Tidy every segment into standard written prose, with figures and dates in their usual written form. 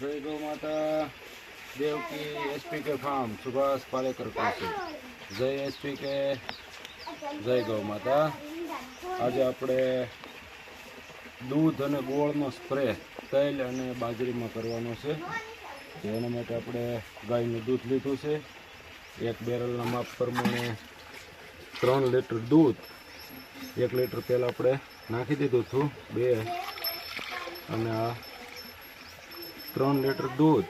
जय गौ माता देवकी एसपीके फार्म सुभाष पालेकर कृषि जय एसपीके जय गौ माता। आज આપણે दूध અને ગોળનો સ્પ્રે તેલ અને બાજરીમાં કરવાનો છે। એના માટે આપણે ગાયનું દૂધ લીધું છે। એક બેરલના માપ પ્રમાણે 3 લીટર દૂધ, 1 લીટર તેલ આપણે નાખી દીધું હતું 2 અને આ 3 લીટર दूध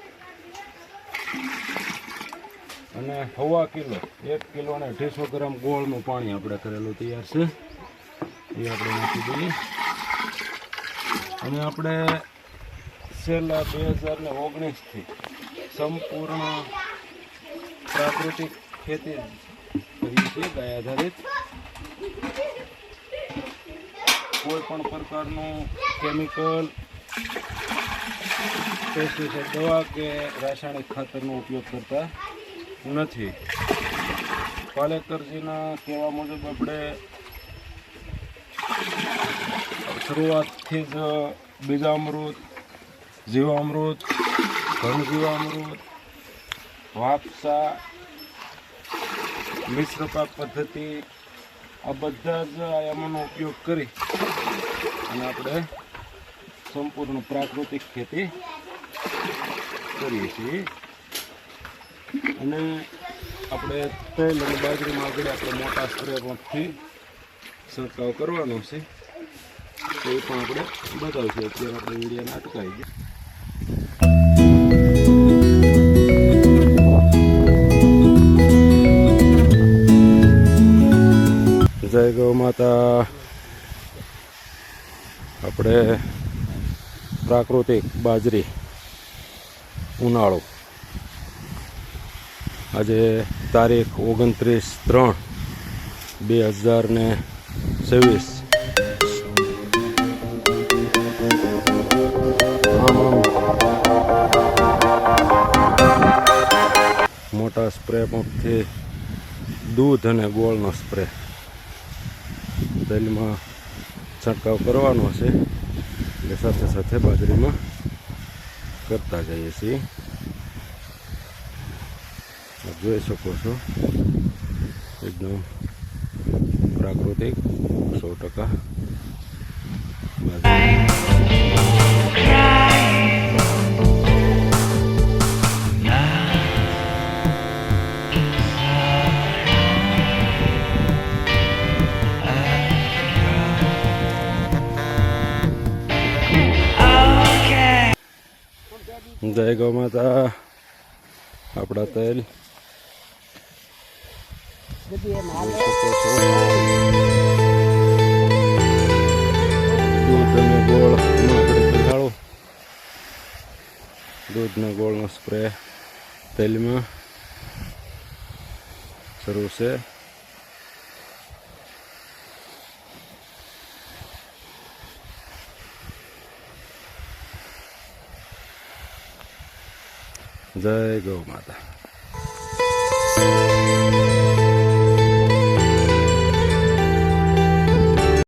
અને 1.5 કિલો 1 કિલો અને 250 ગ્રામ ગોળનું પાણી આપણે કરેલું તૈયાર છે। એ આપણે નાખી દઈએ અને આપણે છેલ્લા 2019 થી સંપૂર્ણ પ્રાકૃતિક ખેતી કરીએ છીએ ગાય આધારિત। કોઈ પણ પ્રકારનું કેમિકલ પેસ્ટિસાઇડ દવા કે રાસાયણિક ખાતરનો ઉપયોગ કરતા નથી। પાલેકરજીના કહેવા મુજબ આપણે શરૂઆતથી જ બીજામૃત, જીવામૃત, ઘનજીવામૃત, વાપસા, મિશ્ર પાક પદ્ધતિ આ બધા જ આયામોનો ઉપયોગ કરી અને આપણે સંપૂર્ણ પ્રાકૃતિક ખેતી કરીએ છીએ। અને આપણે તેલ અને બાજરીમાં આગળ આપણે મોટા સ્પ્રે પંપથી છંટકાવ કરવાનો છે, તો એ પણ આપણે બતાવશું। અત્યારે આપણે વિડીયોને અટકાવી દઈએ। જય ગૌ માતા। આપણે પ્રાકૃતિક બાજરી ઉનાળો આજે તારીખ 29/3/2026 મોટા સ્પ્રે પંપથી દૂધ અને ગોળનો સ્પ્રે તેલમાં છંટકાવ કરવાનો છે, એટલે સાથે સાથે બાજરીમાં કરતા જઈએ છીએ। જોઈ શકો છો એકદમ પ્રાકૃતિક 100% જય ગૌ માતા। આપણા તેલ દૂધ અને ગોળ આપણે પીગાળો દૂધ ને ગોળનો સ્પ્રે તેલમાં શરૂ છે। જય ગૌ માતા।